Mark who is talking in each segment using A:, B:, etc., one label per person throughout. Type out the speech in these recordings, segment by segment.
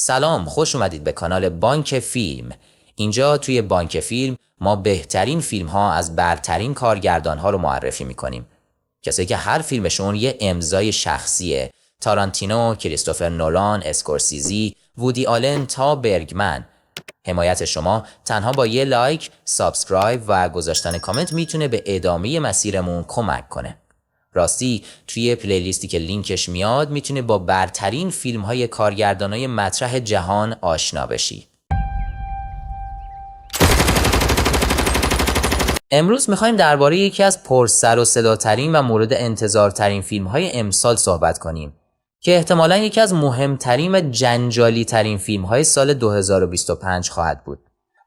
A: سلام، خوش اومدید به کانال بانک فیلم. اینجا توی بانک فیلم ما بهترین فیلم ها از برترین کارگردان ها رو معرفی میکنیم. کسایی که هر فیلمشون یه امضای شخصیه. تارانتینو، کریستوفر نولان، اسکورسیزی، وودی آلن تا برگمن. حمایت شما تنها با یه لایک، سابسکرایب و گذاشتن کامنت میتونه به ادامه مسیرمون کمک کنه. راستی توی پلیلیستی که لینکش میاد میتونه با برترین فیلم های کارگردانای مطرح جهان آشنا بشی. امروز میخوایم درباره یکی از پرسر و صداترین و مورد انتظارترین فیلم های امسال صحبت کنیم که احتمالاً یکی از مهمترین و جنجالی ترین فیلم های سال 2025 خواهد بود.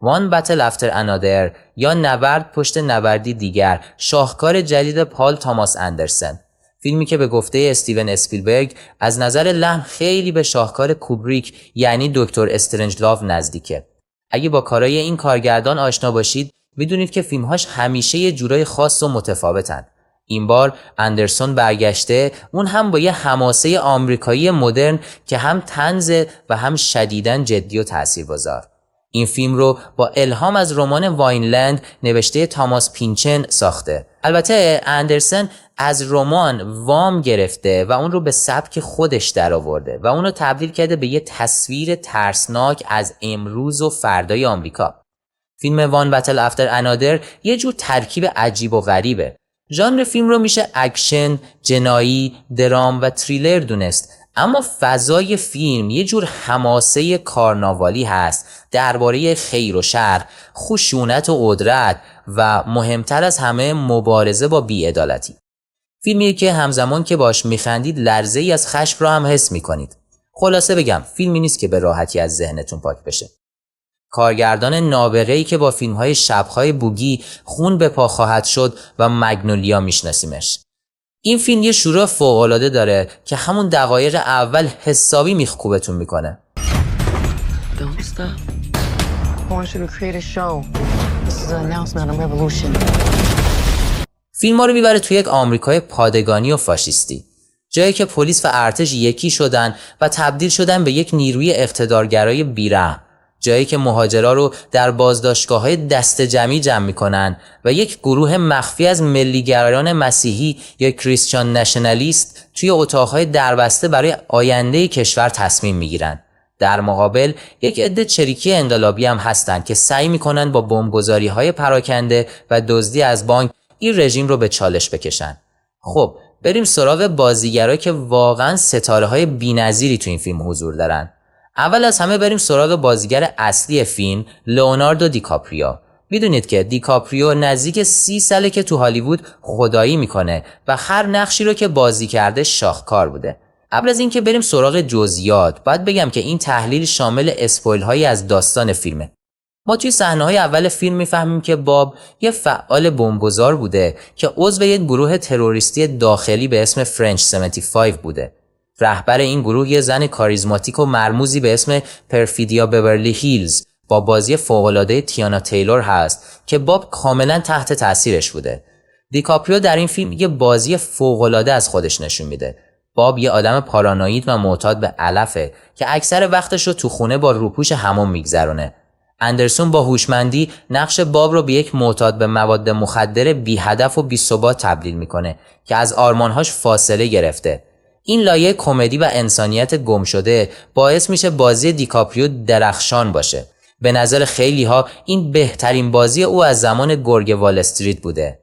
A: One Battle After Another یا نبرد پشت نبردی دیگر، شاهکار جدید پال تاماس اندرسن. فیلمی که به گفته استیون اسپیلبرگ از نظر لحن خیلی به شاهکار کوبریک یعنی دکتر استرنجلاو نزدیکه. اگه با کارهای این کارگردان آشنا باشید میدونید که فیلمهاش همیشه یه جورای خاص و متفاوتن. این بار اندرسون برگشته، اون هم با یه حماسه آمریکایی مدرن که هم طنزه و هم شدیداً جدی و تاثیرگذار. این فیلم رو با الهام از رمان واینلند نوشته تاماس پینچن ساخته. البته اندرسن از رمان وام گرفته و اون رو به سبک خودش درآورده و اون رو تبدیل کرده به یه تصویر ترسناک از امروز و فردای آمریکا. فیلم وان بتل افتر انادر یه جور ترکیب عجیب و غریبه. ژانر فیلم رو میشه اکشن، جنایی، درام و تریلر دونست، اما فضای فیلم یه جور حماسه کارناوالی هست درباره خیر و شر، خشونت و قدرت و مهمتر از همه مبارزه با بی‌عدالتی. فیلمیه که همزمان که باش میخندید لرزه‌ای از خشم رو هم حس میکنید. خلاصه بگم فیلمی نیست که به راحتی از ذهنتون پاک بشه. کارگردان نابغه‌ای که با فیلم‌های شب‌های بوگی، خون به پا خواهد شد و مگنولیا میشناسیمش. این فیلم یه شروع فوق‌العاده داره که همون دقایق اول حسابی میخکوبتون میکنه. فیلم ما رو میبره توی یک آمریکای پادگانی و فاشیستی، جایی که پلیس و ارتش یکی شدن و تبدیل شدن به یک نیروی اقتدارگرای بی‌رحم، جایی که مهاجرا رو در بازداشتگاه‌های دست جمعی جمع می‌کنن و یک گروه مخفی از ملی‌گرایان مسیحی یا کریستیان نشنالیست توی اتاق‌های دربسته برای آینده کشور تصمیم می‌گیرن. در مقابل یک عده چریکی انقلابی هم هستن که سعی می‌کنن با بمبگذاری‌های پراکنده و دزدی از بانک این رژیم رو به چالش بکشن. خب بریم سراغ بازیگرایی که واقعاً ستاره‌های بی‌نظیری تو این فیلم حضور دارن. اول از همه بریم سراغ بازیگر اصلی فیلم، لئوناردو دیکاپریو. میدونید که دیکاپریو نزدیک 30 ساله که تو هالیوود خدایی میکنه و هر نقشی رو که بازی کرده شاهکار بوده. قبل از اینکه بریم سراغ جزئیات، باید بگم که این تحلیل شامل اسپویل هایی از داستان فیلمه. ما توی صحنه‌های اول فیلم میفهمیم که باب یه فعال بمبگذار بوده که عضو یک گروه تروریستی داخلی به اسم فرنچ 75 بوده. رهبر این گروه یه زن کاریزماتیک و مرموزی به اسم پرفیدیا بورلی هیلز با بازی فوق‌العاده تیانا تیلور هست که باب کاملا تحت تاثیرش بوده. دیکاپریو در این فیلم یه بازی فوق‌العاده از خودش نشون میده. باب یه آدم پارانوید و معتاد به علفه که اکثر وقتش رو تو خونه با روپوش حموم میگذرونه. اندرسون با هوشمندی نقش باب رو به یک معتاد به مواد مخدر بی هدف و بی ثبات تبدیل میکنه که از آرمانهاش فاصله گرفته. این لایه کمدی و انسانیت گم شده باعث میشه بازی دیکاپریو درخشان باشه. به نظر خیلی ها این بهترین بازی او از زمان گرگ وال استریت بوده.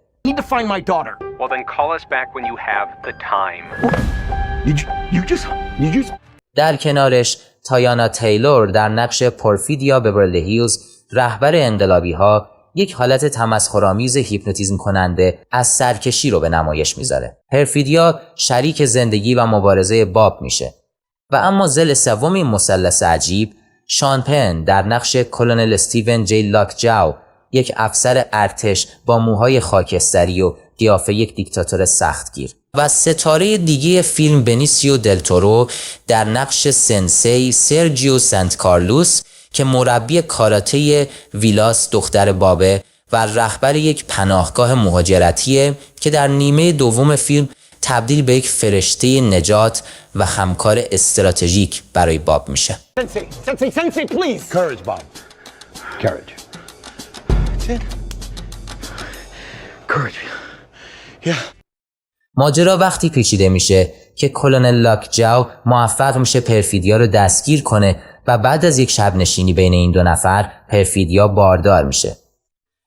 A: در کنارش تایانا تیلور در نقش پرفیدیا بورلی هیلز، رهبر انقلابی ها، یک حالت تمسخرآمیز هیپنوتیزم کننده از سرکشی رو به نمایش میذاره. پرفیدیا شریک زندگی و مبارزه باب میشه. و اما ضلع سوم این مثلث عجیب، شان پن در نقش کلونل استیون جی لاکجاو، یک افسر ارتش با موهای خاکستری و قیافه یک دیکتاتور سختگیر. و ستاره دیگه فیلم بنیسیو دل تورو در نقش سنسی سرجیو سنت کارلوس که مربی کاراته ویلاس دختر بابه و رهبر یک پناهگاه مهاجرتیه که در نیمه دوم فیلم تبدیل به یک فرشته نجات و همکار استراتژیک برای باب میشه.
B: Sensei, please. Courage, Bob. Courage. That's it. Courage. Yeah.
A: ماجرا وقتی پیچیده میشه که کلونل لاکجاو موفق میشه پرفیدیا رو دستگیر کنه و بعد از یک شب نشینی بین این دو نفر پرفیدیا باردار میشه.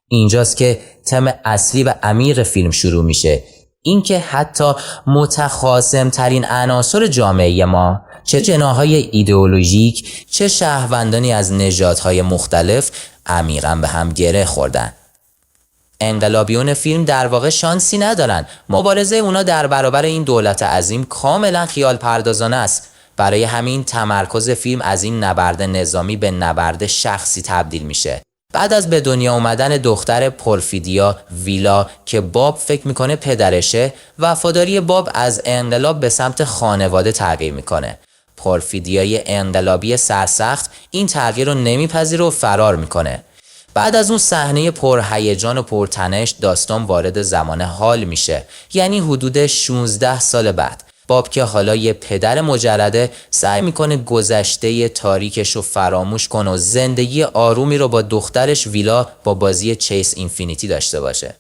A: اینجاست که تم اصلی و عمیق فیلم شروع میشه، اینکه حتی متخاصم ترین عناصر جامعه ما، چه جناح‌های ایدئولوژیک چه شهروندانی از نژادهای مختلف، عمیقاً به هم گره خوردن. انقلابیون فیلم در واقع شانسی ندارن. مبارزه اونا در برابر این دولت عظیم کاملا خیال پردازانه است. برای همین تمرکز فیلم از این نبرد نظامی به نبرد شخصی تبدیل میشه. بعد از به دنیا اومدن دختر پرفیدیا ویلا که باب فکر میکنه پدرشه، وفاداری باب از انقلاب به سمت خانواده تغییر میکنه. پرفیدیای انقلابی سرسخت این تغییر رو نمیپذیره و فرار میکنه. بعد از اون صحنه پرهیجان و پرتنش داستان وارد زمان حال میشه، یعنی حدود 16 سال بعد. باب که حالا یه پدر مجرده سعی میکنه گذشته تاریکش رو فراموش کنه و زندگی آرومی رو با دخترش ویلا با بازی چیس اینفینیتی داشته باشه.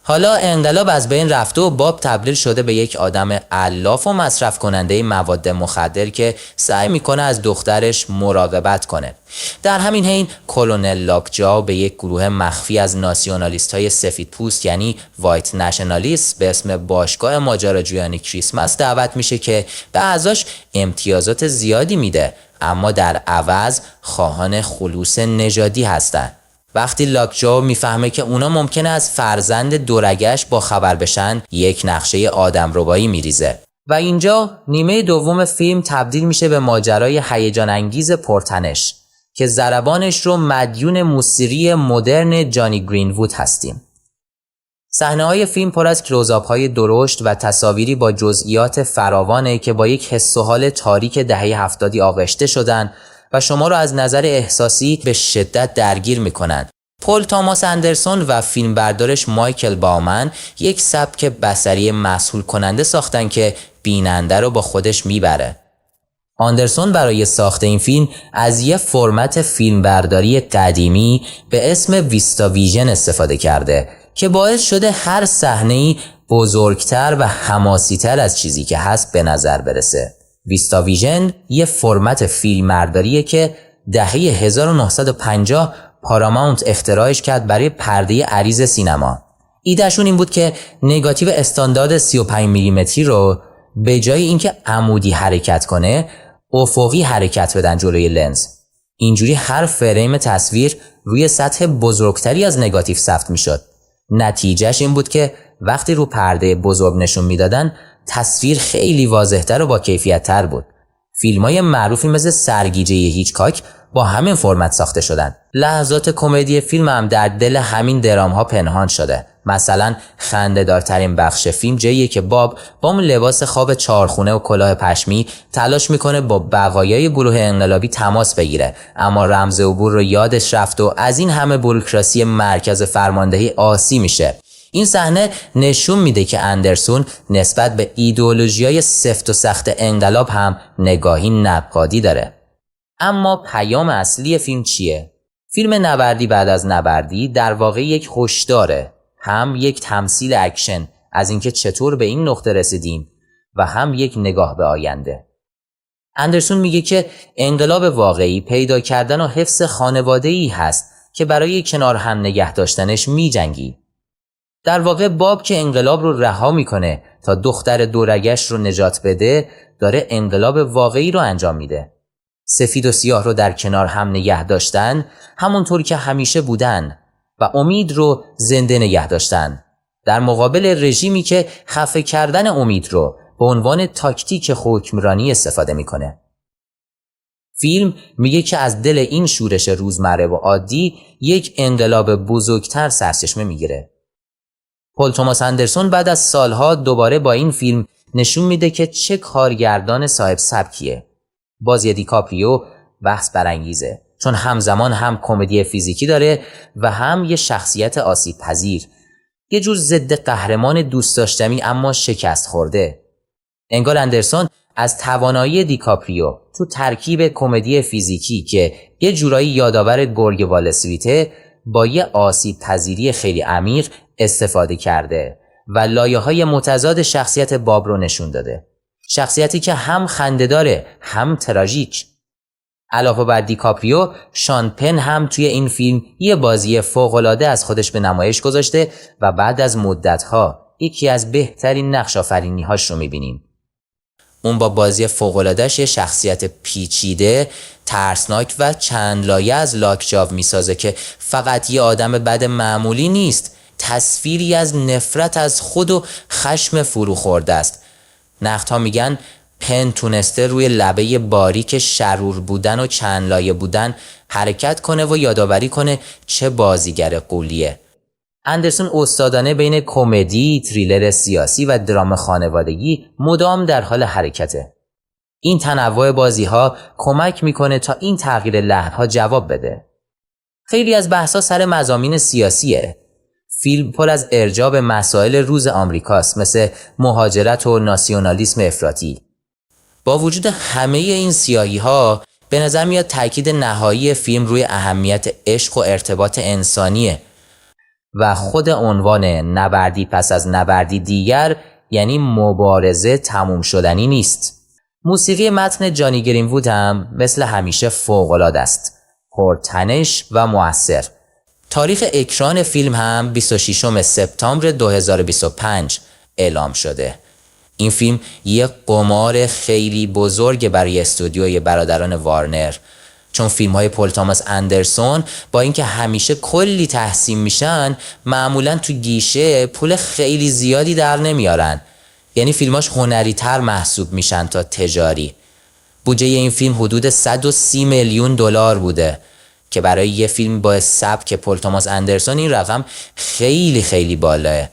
A: حالا انقلاب از بین رفته و باب تبدیل شده به یک آدم علاف و مصرف کننده مواد مخدر که سعی میکنه از دخترش مراقبت کنه. در همین حین کلونل لاکجاو به یک گروه مخفی از ناسیونالیست های سفید پوست یعنی وایت نشنالیست به اسم باشگاه ماجراجویان کریسمس دعوت میشه که به اعضاش امتیازات زیادی میده، اما در عوض خواهان خلوص نژادی هستن. وقتی لاکجاو میفهمه که اونا ممکنه از فرزند دورگش با خبر بشن، یک نقشه آدمربایی میریزه و اینجا نیمه دوم فیلم تبدیل میشه به ماجرای هیجان انگیز پرتنش که ضربانش رو مدیون موسیقی مدرن جانی گرین‌وود هستیم. صحنه‌های فیلم پر از کلوزآپ‌های درشت و تصاویری با جزئیات فراوانه که با یک حس و حال تاریک دهه 70 آغشته شدن و شما رو از نظر احساسی به شدت درگیر میکنن. پل توماس اندرسون و فیلمبردارش مایکل باومن یک سبک بصری مسحول کننده ساختن که بیننده رو با خودش میبره. اندرسون برای ساخت این فیلم از یه فرمت فیلمبرداری قدیمی به اسم ویستا ویژن استفاده کرده که باعث شده هر صحنه‌ای بزرگتر و حماسی‌تر از چیزی که هست به نظر برسه. ویستا ویژن یه فرمت فیلمبرداریه که دهه 1950 پاراماونت اختراعش کرد برای پرده عریض سینما. ایدهشون این بود که نگاتیو استاندارد 35 میلیمتری رو به جای اینکه عمودی حرکت کنه، افقی حرکت بدن جلوی لنز. اینجوری هر فریم تصویر روی سطح بزرگتری از نگاتیو ثبت میشد. نتیجهش این بود که وقتی رو پرده بزرگ نشون میدادن، تصویر خیلی واضح‌تر و با کیفیت‌تر بود. فیلم‌های معروفی مثل سرگیجه هیچکاک با همین فرمت ساخته شدن. لحظات کمدی فیلم هم در دل همین درام‌ها پنهان شده. مثلا خنده‌دارترین بخش فیلم جاییه که باب با اون لباس خواب چارخونه و کلاه پشمی تلاش میکنه با بقایای گروه انقلابی تماس بگیره، اما رمز عبور رو یادش رفت و از این همه بوروکراسی مرکز فرماندهی آسی میشه. این صحنه نشون میده که اندرسون نسبت به ایدئولوژی‌های سفت و سخت انقلاب هم نگاهی نقادی داره. اما پیام اصلی فیلم چیه؟ فیلم نبردی بعد از نبردی در واقع یک هشداره، هم یک تمثیل اکشن از اینکه چطور به این نقطه رسیدیم و هم یک نگاه به آینده. اندرسون میگه که انقلاب واقعی پیدا کردن و حفظ خانواده‌ای هست که برای کنار هم نگه داشتنش میجنگی. در واقع باب که انقلاب رو رها میکنه تا دختر دورگش رو نجات بده، داره انقلاب واقعی رو انجام میده. سفید و سیاه رو در کنار هم نگه داشتن، همونطور که همیشه بودن و امید رو زنده نگه داشتن، در مقابل رژیمی که خفه کردن امید رو به عنوان تاکتیک حکمرانی استفاده میکنه. فیلم میگه که از دل این شورش روزمره و عادی یک انقلاب بزرگتر سرچشمه میگیره. پل توماس اندرسون بعد از سالها دوباره با این فیلم نشون میده که چه کارگردان صاحب سبکیه. بازی دیکاپریو بحث برانگیزه، چون همزمان هم کمدی فیزیکی داره و هم یه شخصیت آسیب پذیر. یه جور ضد قهرمان دوست داشتنی اما شکست خورده. انگار اندرسون از توانایی دیکاپریو تو ترکیب کمدی فیزیکی که یه جورایی یادآور گرگ وال استریته با یه آسیب پذیری خیلی عمیق استفاده کرده و لایه‌های متضاد شخصیت باب رو نشون داده. شخصیتی که هم خنده‌داره هم تراژیک. علاوه بر دیکاپریو، شان پن هم توی این فیلم یه بازی فوق‌العاده از خودش به نمایش گذاشته و بعد از مدت‌ها یکی از بهترین نقش آفرینی‌هاش رو می‌بینیم. اون با بازی فوق‌العاده‌اش یه شخصیت پیچیده، ترسناک و چند لایه از لاکچاو میسازه که فقط یه آدم بد معمولی نیست، تصویری از نفرت از خود و خشم فرو خورده است. نقدها میگن پن تونسته روی لبه باریک شرور بودن و چند لایه بودن حرکت کنه و یادآوری کنه چه بازیگر غولیه. اندرسون استادانه بین کمدی، تریلر سیاسی و درام خانوادگی مدام در حال حرکته. این تنوع بازی‌ها کمک میکنه تا این تغییر لحن‌ها جواب بده. خیلی از بحث‌ها سر مضامین سیاسیه. فیلم پر از ارجاع به مسائل روز آمریکاست، مثل مهاجرت و ناسیونالیسم افراطی. با وجود همه این سیاهی‌ها به نظر میاد تاکید نهایی فیلم روی اهمیت عشق و ارتباط انسانیه و خود عنوان نبردی پس از نبردی دیگر یعنی مبارزه تموم شدنی نیست. موسیقی متن جانی گرین‌وود هم مثل همیشه فوق‌العاده است، پرتنش و مؤثر. تاریخ اکران فیلم هم 26 سپتامبر 2025 اعلام شده. این فیلم یک قمار خیلی بزرگ برای استودیوی برادران وارنر، چون فیلم های پل توماس اندرسون با اینکه همیشه کلی تحسین میشن معمولا تو گیشه پول خیلی زیادی در نمیارن، یعنی فیلماش هنری تر محسوب میشن تا تجاری. بودجه این فیلم حدود 130 میلیون دلار بوده که برای یه فیلم با سبک پل توماس اندرسون این رقم خیلی خیلی بالاه.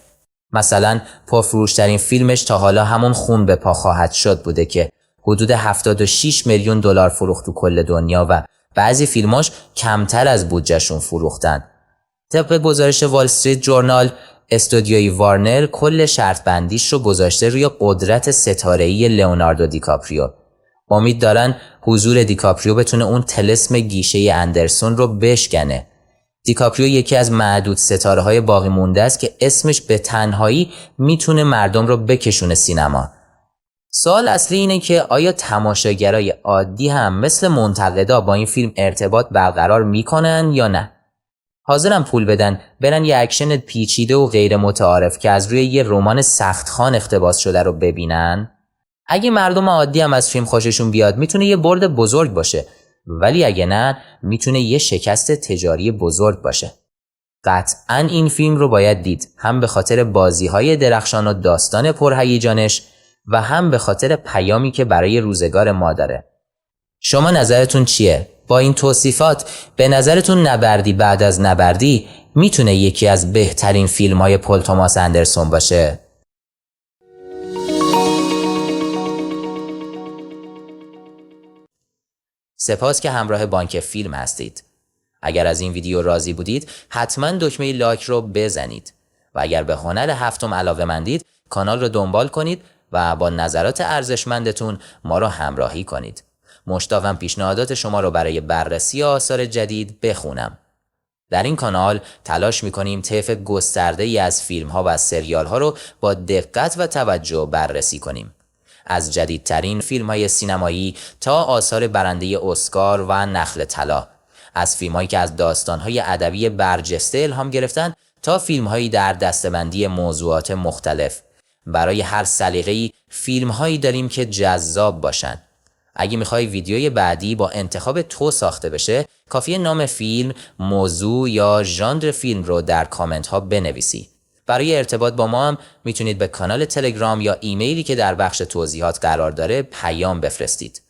A: مثلا پرفروشترین فیلمش تا حالا همون خون به پا خواهد شد بوده که حدود 76 میلیون دلار فروخت تو کل دنیا و بعضی فیلماش کمتر از بودجهشون فروختن. طبق گزارش وال استریت جورنال، استودیوی وارنر کل شرط بندیش رو گذاشته روی قدرت ستاره‌ای لئوناردو دیکاپریو. امید دارن حضور دیکاپریو بتونه اون طلسم گیشه اندرسون رو بشکنه. دیکاپریو یکی از معدود ستاره‌های باقی مونده است که اسمش به تنهایی میتونه مردم رو بکشونه سینما. سوال اصلی اینه که آیا تماشاگرای عادی هم مثل منتقدا با این فیلم ارتباط برقرار میکنن یا نه؟ حاضرن پول بدن برن یه اکشن پیچیده و غیر متعارف که از روی یه رمان سختخوان اقتباس شده رو ببینن؟ اگه مردم عادی هم از فیلم خوششون بیاد میتونه یه برد بزرگ باشه، ولی اگه نه میتونه یه شکست تجاری بزرگ باشه. قطعاً این فیلم رو باید دید، هم به خاطر بازی‌های درخشان و داستان پرهیجانش و هم به خاطر پیامی که برای روزگار ما داره. شما نظرتون چیه؟ با این توصیفات به نظرتون نبردی بعد از نبردی میتونه یکی از بهترین فیلم‌های پل توماس اندرسون باشه؟ سپاس که همراه بانک فیلم هستید. اگر از این ویدیو راضی بودید حتما دکمه لایک رو بزنید و اگر به هنر هفتم علاقه‌مندید کانال رو دنبال کنید و با نظرات ارزشمندتون ما رو همراهی کنید. مشتاقم پیشنهادات شما رو برای بررسی آثار جدید بخونم. در این کانال تلاش می‌کنیم طیف گسترده‌ای از فیلم‌ها و سریال‌ها رو با دقت و توجه بررسی کنیم. از جدیدترین فیلم‌های سینمایی تا آثار برنده اسکار و نخل طلا، از فیلم‌هایی که از داستان‌های ادبی برجسته الهام گرفتن تا فیلم‌هایی در دسته‌بندی موضوعات مختلف. برای هر سلیقه‌ای فیلم‌هایی داریم که جذاب باشن. اگه میخوای ویدیوی بعدی با انتخاب تو ساخته بشه، کافیه نام فیلم، موضوع یا ژانر فیلم رو در کامنت ها بنویسی. برای ارتباط با ما هم میتونید به کانال تلگرام یا ایمیلی که در بخش توضیحات قرار داره پیام بفرستید.